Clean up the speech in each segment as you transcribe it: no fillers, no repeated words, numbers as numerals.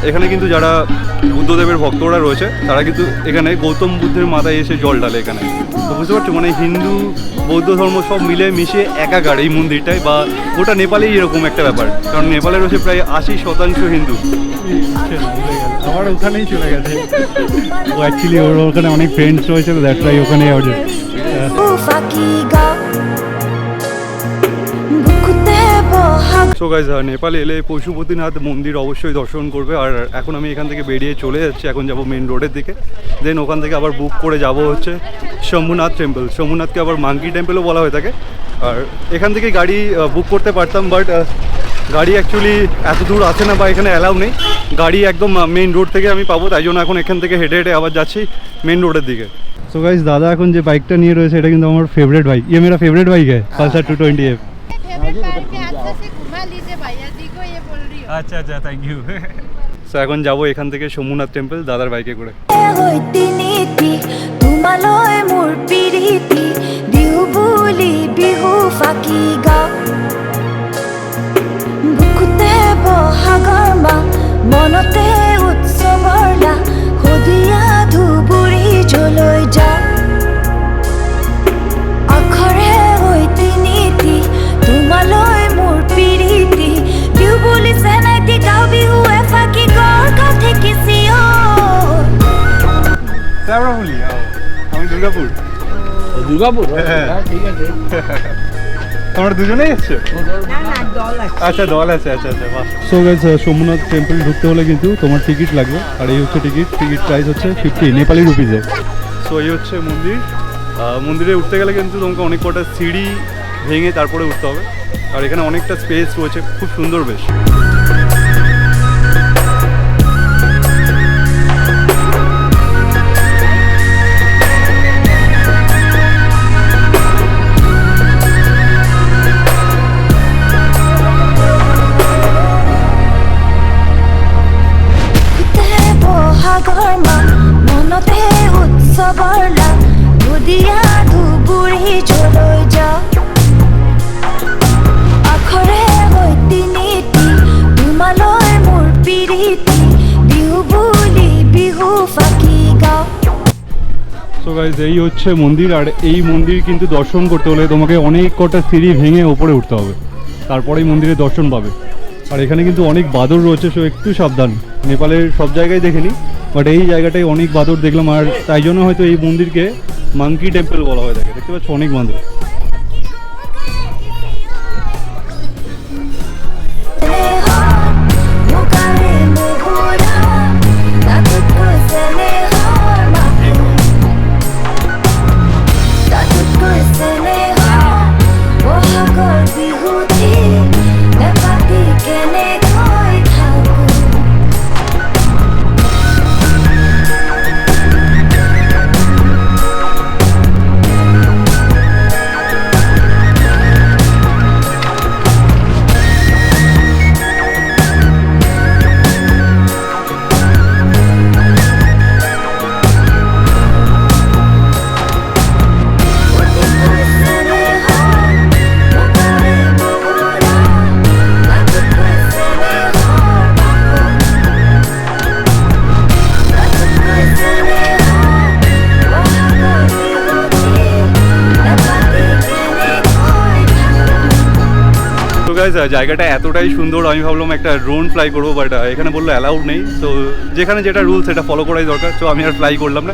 এখানে কিন্তু যারা বুদ্ধদেবের ভক্তরা রয়েছে তারা কিন্তু এখানে গৌতম বুদ্ধের মাথায় এসে জল ঢালে এখানে। তো বুঝতে পারছো, মানে হিন্দু বৌদ্ধ ধর্ম সব মিলে মিশে একাকার এই মন্দিরটায়, বা গোটা নেপালেই এরকম একটা ব্যাপার, কারণ নেপালে রয়েছে প্রায় 80% হিন্দু। আমার ওখানেই চলে গেছে ও, অ্যাকচুয়ালি ওর ওখানে অনেক ফ্রেন্ডস রয়েছে, তো দ্যাটস ওয়াই ওখানে সো গাইজ, নেপালে এলে পশুপতিনাথ মন্দির অবশ্যই দর্শন করবে। আর এখন আমি এখান থেকে বেরিয়ে চলে যাচ্ছি, এখন যাব মেন রোডের দিকে। দেন ওখান থেকে আবার বুক করে যাব হচ্ছে শম্ভুনাথ টেম্পল। শম্ভুনাথকে আবার মাঙ্কি টেম্পলও বলা হয়ে থাকে। আর এখান থেকে গাড়ি বুক করতে পারতাম, বাট গাড়ি অ্যাকচুয়ালি এত দূর আসে না, বা এখানে অ্যালাউ নেই। গাড়ি একদম মেন রোড থেকে আমি পাবো, তাই জন্য এখন এখান থেকে হেঁটে হেঁটে আবার যাচ্ছি মেন রোডের দিকে। সো গাইজ, দাদা এখন যে বাইকটা নিয়ে রয়েছে এটা কিন্তু আমার फेवरेट बाइक, ये मेरा फेवरेट बाइक है पल्सर 220F। আচ্ছা আচ্ছা, থ্যাংক ইউ। সো এখন যাবো এখান থেকে শম্ভুনাথ টেম্পল দাদার বাইকে করে। মনতে উৎসৱৰলা সদিয়া ধুবুৰী জলৈ যা আখৰে হৈতি নীতি তোমালৈ মোৰ পিৰিতি দিও বুলি চেনাইতি গাঁও বিহু এফাকি গড় কাঠে কিচিও। আমি দুর্গাপুর। দুর্গাপুর? হ্যাঁ, ঠিক আছে। তোমরা দুজনেই এসছো? আচ্ছা, দল আছে। আচ্ছা আচ্ছা, বাহ। সো গাইজ, সোমনাথ টেম্পল ঢুকতে হলে কিন্তু তোমার টিকিট লাগবে, আর এই হচ্ছে টিকিট প্রাইস হচ্ছে 50 নেপালি রুপিজে। সো এই হচ্ছে মন্দির। মন্দিরে উঠতে গেলে কিন্তু তোমাকে অনেক কটা সিঁড়ি ভেঙে তারপরে উঠতে হবে, আর এখানে অনেকটা স্পেস রয়েছে, খুব সুন্দর বেশ। মনতে উৎসৱৰলা সদিয়া ধুবুৰী জলৈ যা আখৰে হৈতি নীতি তোমালৈ মোৰ পিৰিতি বিহু বুলি বিহু ফাকি গাঁও। সো গাইজ, এই হচ্ছে মন্দির, আর এই মন্দির কিন্তু দর্শন করতে হলে তোমাকে অনেক কটা সিঁড়ি ভেঙে ওপরে উঠতে হবে, তারপরেই মন্দিরে দর্শন পাবে। আর এখানে কিন্তু অনেক বাদর রয়েছে, সো একটু সাবধান। নেপালের সব জায়গায় দেখিনি, বাট এই জায়গাটায় অনেক বাদর দেখলাম, আর তাই জন্য হয়তো এই মন্দিরকে মাঙ্কি টেম্পল বলা হয়ে থাকে। দেখতে পাচ্ছ অনেক বাঁদর। জায়গাটা এতটাই সুন্দর, আমি ভাবলাম একটা ড্রোন ফ্লাই করবো, বাট এখানে বললো অ্যালাউড নেই। তো যেখানে যেটা রুল সেটা ফলো করাই দরকার, তো আমি আর ফ্লাই করলাম না।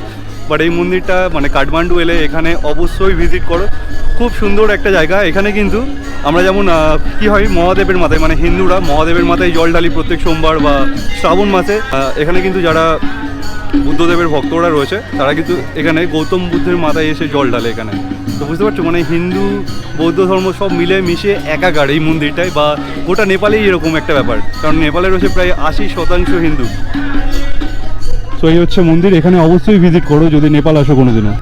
বাট এই মন্দিরটা মানে কাঠমান্ডু এলে এখানে অবশ্যই ভিজিট করো, খুব সুন্দর একটা জায়গা। এখানে কিন্তু আমরা যেমন কি হয় মহাদেবের মাথায়, মানে হিন্দুরা মহাদেবের মাথায় জল ঢালি প্রত্যেক সোমবার বা শ্রাবণ মাসে। এখানে কিন্তু যারা বুদ্ধদেবের ভক্তরা রয়েছে তারা কিন্তু এখানে গৌতম বুদ্ধের মাথায় এসে জল ঢালে এখানে। তো বুঝতে পারছো, মানে হিন্দু বৌদ্ধ ধর্ম সব মিলে মিশে একাকার এই মন্দিরটায়, বা গোটা নেপালেই এরকম একটা ব্যাপার, কারণ নেপালে রয়েছে প্রায় 80% হিন্দু। সো এই হচ্ছে মন্দির, এখানে অবশ্যই ভিজিট করো যদি নেপাল আসো কোনোদিনও।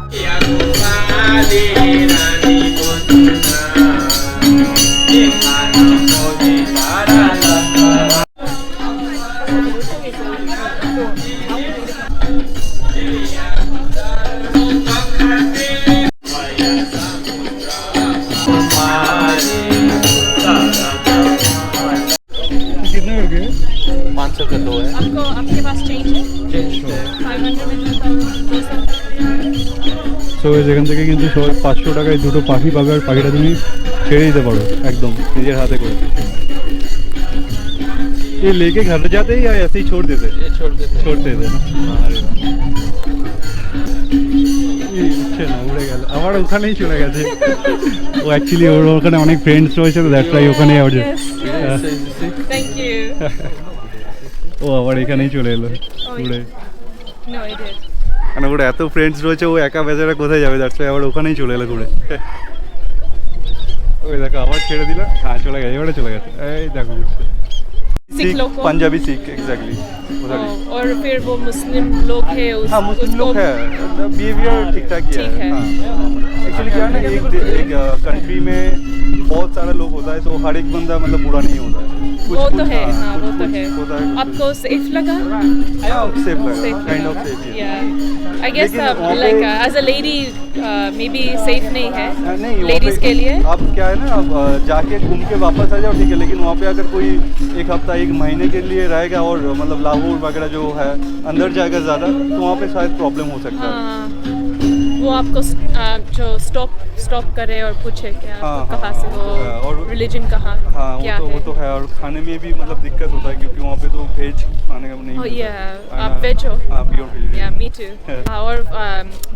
के 2 है आपको आपके पास चेंज है चेंज 500 में 200 সো এখান থেকে কিন্তু 500 টাকায় দুটো পাখি পাবে আর পাখিটা তুমি ছেড়ে দিতে পারো একদম নিজের হাতে করে। ये लेके घर जाते ही या ऐसे ही छोड़ देते? ये छोड़ देते हैं। छोड़ते थे ना। উঠছে না, উড়ে গেল আবার ওখানেই চলে গেছে। ও অ্যাকচুয়ালি ওর ওখানে অনেক ফ্রেন্ডস রয়েছে তো দ্যাটস ওয়াই ওখানে আবার থ্যাংক ইউ ও আবার এখানেই চলে এলো উড়ে। নো আই ডিড মানে ওর এত ফ্রেন্ডস রয়েছে, ও একা বেচারা কোথায় যাবে, দ্যাটস ওয়াই আবার ওখানেই চলে এলো ঘুরে। ওই দেখো আবার ছেড়ে দিল, হ্যাঁ চলে গেছে, এবারে চলে গেছে। এই দেখো উঠছে। सिख लोग को पंजाबी सिख एग्जैक्टली उधर ही। और फिर वो मुस्लिम लोग है उस हाँ मुस्लिम उसको लोग है, बिहेवियर ठीक ठाक ही ठीक है। एक्चुअली क्या है ना कि एक कंट्री में बहुत सारा लोग होता है तो हर एक बंदा मतलब बुरा नहीं होता है। वो तो है, हाँ वो तो है। होता है आपको सेफ लगा? सेफ लगा, Safe काइंड ऑफ लगा? सेफ ही है। Yeah. I guess लेकिन वहाँ like पे- as a lady maybe safe नहीं है नहीं वहाँ लेडीज पे के लिए। आप क्या है ना, आप जाके घूम के वापस आ जाओ ठीक है, लेकिन वहाँ पे अगर कोई एक हफ्ता एक महीने के लिए रहेगा और मतलब लाहौर वगैरह जो है अंदर जाएगा ज़्यादा, तो वहाँ पे शायद प्रॉब्लम हो सकता है। हाँ, वो आपको जो स्टॉप करे और पूछे क्या हाँ, कहाँ हाँ, से हो, हाँ, और रिलीजन कहाँ हाँ क्या वो है। तो है, और खाने में भी मतलब दिक्कत होता है क्योंकि वहाँ पे तो वेज खाने का नहीं Oh मिलता। yeah, हाँ, आप वेज हो? हाँ pure veg. Yeah, me too. और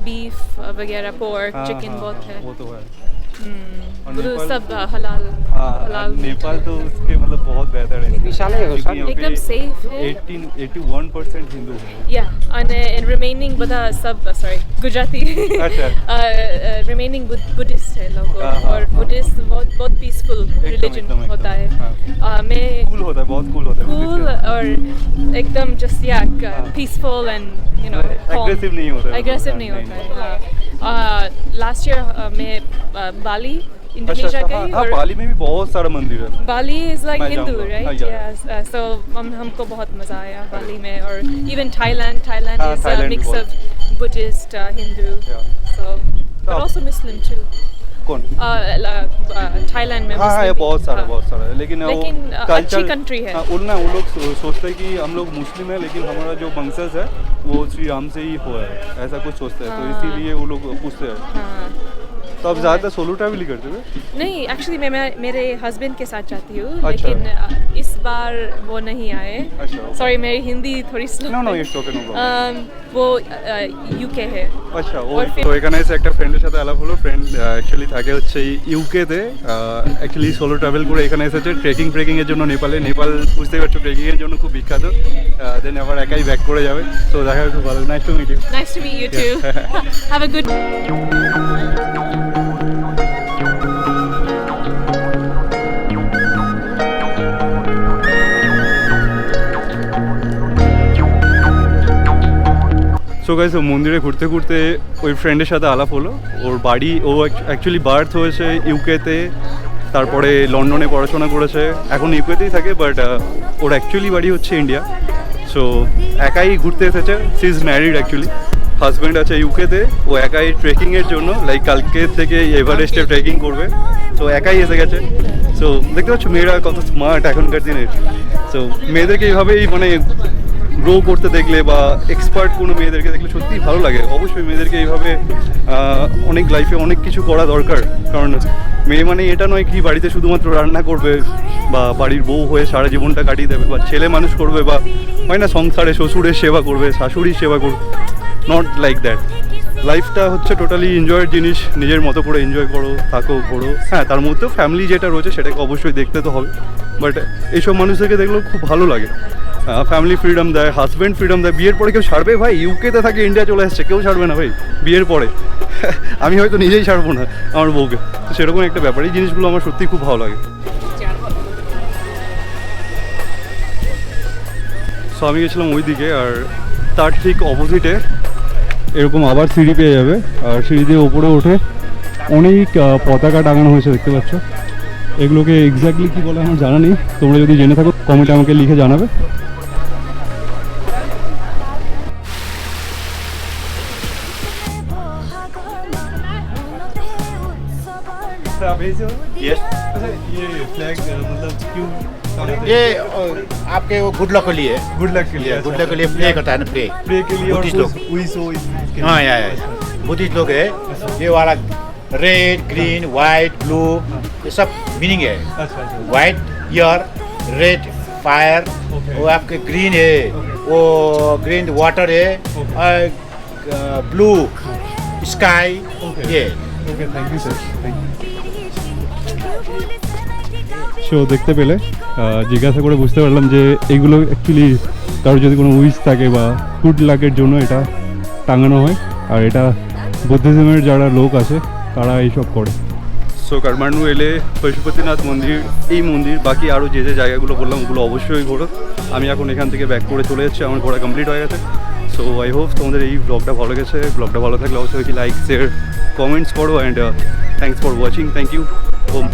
बीफ वगैरह पोर्क चिकन बहुत है। वो तो है। और वो नेपाल- सब हलाल हाँ हलाल नेपाल तो उसके मतलब बहुत बेहतर है। विशाल है वो क्योंकि यहाँ पे एकदम safe है। 81% हिंदू है। Yeah, and remaining બધા सब sorry गुजराती अच्छा। remaining बुद्धिस्ट है लोग हाँ, हाँ, और हाँ। बुद्धिस्ट बहुत पीसफुल रिलीजन एकदम, होता है। हाँ। मैं कूल होता है, बहुत कूल होता है। cool और एकदम just हाँ। peaceful and you know calm. Aggressive नहीं होता है। Aggressive नहीं होता है। लास्ट ईयर मैं बाली इंडोनेशिया अच्छा, गई हाँ और बाली में भी बहुत सारा मंदिर है। बाली इज लाइक मैं हिंदू जाऊँगा, राइट हाँ, यस सो हमको बहुत मजा आया बाली में और इवन थाईलैंड हाँ, इज थाईलैंड मिक्स बहुत- of Buddhist Hindu Yeah. So but आप- आल्सो मुस्लिम टू कौन? थाईलैंड में हाँ हाँ ये मुस्लिम बहुत सारा हाँ। बहुत सारा है, लेकिन लेकिन, वो अच्छी culture- country है। हाँ, वो लोग सोचते हैं कि हम लोग मुस्लिम है लेकिन हमारा जो वंशज है वो श्री राम से ही हुआ है, ऐसा कुछ सोचते हैं, तो हाँ। इसीलिए वो लोग पूछते हैं। हाँ तो आप ज़्यादातर सोलो ट्रैवल ही करते थे? नहीं एक्चुअली मैं मेरे हस्बैंड के साथ जाती हूँ अच्छा। लेकिन इस बार वो नहीं आए अच्छा, okay. सॉरी मेरी हिंदी थोड़ी slow no no it's okay no problem. वो यूके है আচ্ছা ও ওর তো এখানে এসে একটা ফ্রেন্ডের সাথে আলাপ হলো। ফ্রেন্ড অ্যাকচুয়ালি থাকে হচ্ছে ইউকেতে, অ্যাকচুয়ালি সোলো ট্রাভেল করে এখানে এসেছে ট্রেকিংয়ের জন্য নেপালে। নেপাল বুঝতেই পারছো ট্রেকিংয়ের জন্য খুব বিখ্যাত। দেন আবার একাই ব্যাক করে যাবে, তো দেখা খুব ভালো। Nice to meet you. Nice to meet you too. Have a good so guys মন্দিরে ঘুরতে ঘুরতে ওই ফ্রেন্ডের সাথে আলাপ হলো। ওর বাড়ি, ও অ্যাকচুয়ালি বার্থ হয়েছে ইউকেতে, তারপরে লন্ডনে পড়াশোনা করেছে, এখন ইউকেতেই থাকে, বাট ওর অ্যাকচুয়ালি বাড়ি হচ্ছে ইন্ডিয়া। সো একাই ঘুরতে এসেছে। She is married actually, husband আছে ইউকেতে। ও একাই ট্রেকিংয়ের জন্য লাইক কালকে থেকে এভারেস্টে ট্রেকিং করবে, তো একাই এসে গেছে। সো দেখতে পাচ্ছ মেয়েরা কত স্মার্ট এখনকার দিনে। সো মেয়েদেরকে এইভাবেই মানে গ্রো করতে দেখলে বা এক্সপার্ট কোনো মেয়েদেরকে দেখলে সত্যিই ভালো লাগে। অবশ্যই মেয়েদেরকে এইভাবে অনেক লাইফে অনেক কিছু করা দরকার, কারণ মেয়ে মানে এটা নয় কি বাড়িতে শুধুমাত্র রান্না করবে বা বাড়ির বউ হয়ে সারা জীবনটা কাটিয়ে দেবে, বা ছেলে মানুষ করবে, বা হয় না সংসারে শ্বশুরের সেবা করবে, শাশুড়ির সেবা করবে। Not like that. লাইফটা হচ্ছে টোটালি এনজয়ের জিনিস, নিজের মতো করে এনজয় করো, থাকো, ঘোরো। হ্যাঁ তার মধ্যেও ফ্যামিলি যেটা রয়েছে সেটাকে অবশ্যই দেখতে তো হবে, বাট এইসব মানুষদেরকে দেখলেও খুব ভালো লাগে। ফ্যামিলি ফ্রিডম দেয়, হাজব্যান্ড ফ্রিডম দেয়। বিয়ের পরে কেউ ছাড়বে ভাই? ইউকেতে থাকে, ইন্ডিয়া চলে আসছে, কেউ ছাড়বে না ভাই বিয়ের পরে। আমি হয়তো নিজেই ছাড়বো না আমার বউকে, তো সেরকম একটা ব্যাপার। এই জিনিসগুলো আমার সত্যিই খুব ভালো লাগে। সো আমি গেছিলাম ওই দিকে, আর তার ঠিক অপোজিটে এরকম আবার সিঁড়ি পেয়ে যাবে, আর সিঁড়ি দিয়ে ওপরে ওঠে অনেক পতাকা টাঙানো হয়েছে দেখতে পাচ্ছ। এগুলোকে এক্স্যাক্টলি কী বলে আমার জানা নেই, তোমরা যদি জেনে থাকো কমেন্টে আমাকে লিখে জানাবে। से आप यहीं से हो? यस अच्छा ये फ्लैग मतलब क्यों ये आपके वो गुड लक के लिए गुड लक के लिए गुड लक के लिए प्रे करता है ना प्रे प्रे के लिए और बुद्धिस्ट लोग उइसो हाँ या बुद्धिस्ट लोग है ये वाला रेड ग्रीन वाइट ब्लू ये सब मीनिंग है अच्छा अच्छा white year red fire Okay. वो आपके ग्रीन है वो ग्रीन वाटर है और ब्लू स्काई Okay. ये okay thank you sir thank you so দেখতে পেলে জিজ্ঞাসা করে বুঝতে পারলাম যে এগুলো অ্যাকচুয়ালি কারোর যদি কোনো উইশ থাকে বা গুড লাকের জন্য এটা টাঙানো হয় আর এটা বুদ্ধিজমের যারা লোক আছে তারা এইসব করে। সো কাঠমান্ডু এলে পশুপতিনাথ মন্দির এই মন্দির বাকি আরও যে যে জায়গাগুলো বললাম ওগুলো অবশ্যই ঘোরো। আমি এখন এখান থেকে ব্যাক করে চলে যাচ্ছি, আমার ঘোরা কমপ্লিট হয়ে গেছে। সো আই হোপ তোমাদের এই ব্লগটা ভালো লেগেছে। ব্লগটা ভালো থাকলে অবশ্যই লাইক শেয়ার কমেন্টস করো and thanks for watching. Thank you. Home